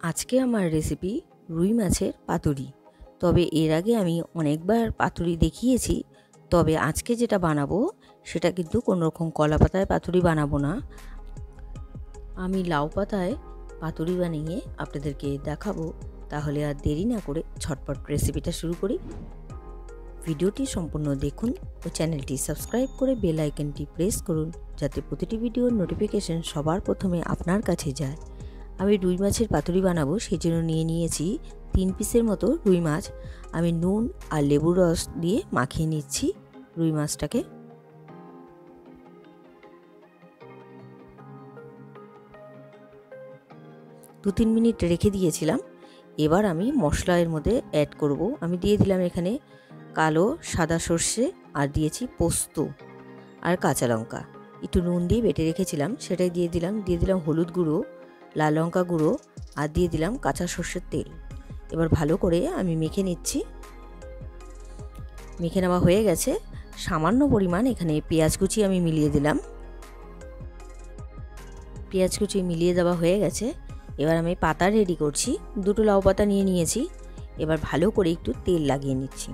আজকে আমার রেসিপি রুই মাছের পাতুরি। তবে এর আগে আমি অনেকবার পাতুরি দেখিয়েছি। তবে আজকে যেটা বানাবো সেটা কিন্তু কোনো রকম কলা পাতায় পাতুরি বানাবো না। আমি লাউ পাতায় পাতুরি বানিয়ে আপনাদেরকে দেখাবো। তাহলে আর দেরি না করে ঝটপট রেসিপিটা শুরু করি। ভিডিওটি সম্পূর্ণ দেখুন ও চ্যানেলটি সাবস্ক্রাইব করে বেল আইকনটি প্রেস করুন, যাতে প্রতিটি ভিডিওর নোটিফিকেশন সবার প্রথমে আপনার কাছে যায়। আমি রুই মাছের পাতুরি বানাবো, সেই জন্য নিয়েছি 3 পিসের মতো রুই মাছ। আমি নুন আর লেবুর রস দিয়ে মাখিয়ে নিচ্ছি রুই মাছটাকে। দু 3 মিনিট রেখে দিয়েছিলাম। এবার আমি মশলা এর মধ্যে অ্যাড করব। আমি দিয়ে দিলাম এখানে কালো সাদা সর্ষে, আর দিয়েছি পোস্ত আর কাঁচা লঙ্কা। একটু নুন দিয়ে বেটে রেখেছিলাম, সেটাই দিয়ে দিলাম হলুদ গুঁড়ো, লাল লঙ্কা গুঁড়ো, আর দিয়ে দিলাম কাঁচা সর্ষের তেল। এবার ভালো করে আমি মেখে নিচ্ছি। মেখে নেওয়া হয়ে গেছে। সামান্য পরিমাণ এখানে পেঁয়াজ কুচি আমি মিলিয়ে দিলাম। পেঁয়াজ কুচি মিলিয়ে দেওয়া হয়ে গেছে। এবার আমি পাতা রেডি করছি। 2টো লাউ পাতা নিয়েছি। এবার ভালো করে একটু তেল লাগিয়ে নিচ্ছি।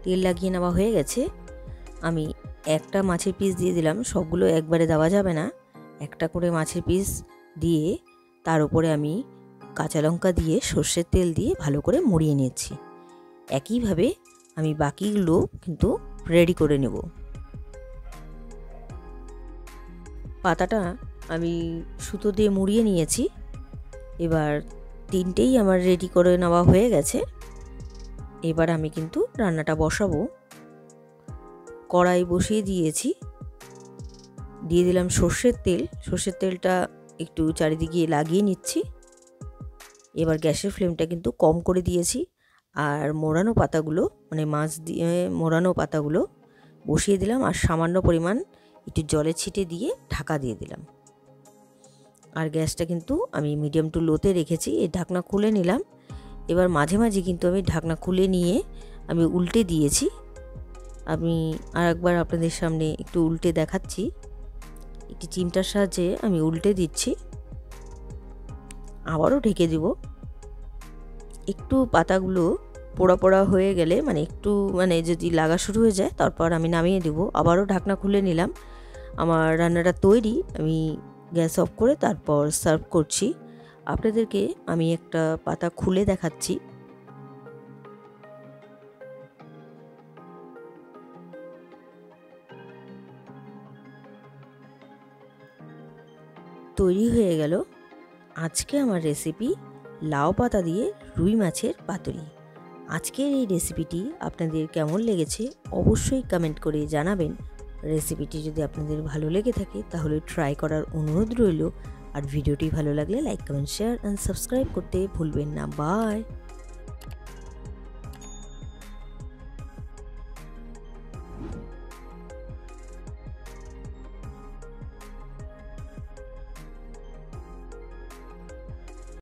তেল লাগিয়ে নেওয়া হয়ে গেছে। আমি একটা মাছের পিস দিয়ে দিলাম, সবগুলো একবারে দেওয়া যাবে না। একটা করে মাছের পিস দিয়ে তার উপরে আমি কাঁচা লঙ্কা দিয়ে সর্ষের তেল দিয়ে ভালো করে মুড়িয়ে নিচ্ছি। একইভাবে আমি বাকিগুলো কিন্তু রেডি করে নেব। পাতাটা আমি সুতো দিয়ে মুড়িয়ে নিয়েছি। এবার 3টেই আমার রেডি করে নেওয়া হয়ে গেছে। এবার আমি কিন্তু রান্নাটা বসাবো। কড়াই বসিয়ে দিয়েছি, দিয়ে দিলাম সর্ষের তেল। সর্ষের তেলটা একটু চারিদিকে লাগিয়ে নিচ্ছি। এবার গ্যাসের ফ্লেমটা কিন্তু কম করে দিয়েছি। আর মোড়ানো পাতাগুলো, মানে মাছ দিয়ে মোড়ানো পাতাগুলো বসিয়ে দিলাম, আর সামান্য পরিমাণ একটু জলের ছিটে দিয়ে ঢাকা দিয়ে দিলাম। আর গ্যাসটা কিন্তু আমি মিডিয়াম টু লোতে রেখেছি। এই ঢাকনা খুলে নিলাম। এবার মাঝে মাঝে কিন্তু আমি ঢাকনা খুলে নিয়ে আমি উল্টে দিয়েছি। আমি আর একবার আপনাদের সামনে একটু উল্টে দেখাচ্ছি। একটি চিমটার সাহায্যে আমি উল্টে দিচ্ছি। আবারও ঢেকে দিব। একটু পাতাগুলো পোড়া পোড়া হয়ে গেলে, মানে যদি লাগা শুরু হয়ে যায়, তারপর আমি নামিয়ে দেব। আবারও ঢাকনা খুলে নিলাম। আমার রান্নাটা তৈরি। আমি গ্যাস অফ করে তারপর সার্ভ করছি। আপনাদেরকে আমি একটা পাতা খুলে দেখাচ্ছি। তৈরি হয়ে গেল আজকে আমার রেসিপি লাউ পাতা দিয়ে রুই মাছের পাতুরি। আজকের এই রেসিপিটি আপনাদের কেমন লেগেছে অবশ্যই কমেন্ট করে জানাবেন। রেসিপিটি যদি আপনাদের ভালো লেগে থাকে তাহলে ট্রাই করার অনুরোধ রইল। আর ভিডিওটি ভালো লাগলে like, comment, share and subscribe করতে ভুলবেন না। বাই।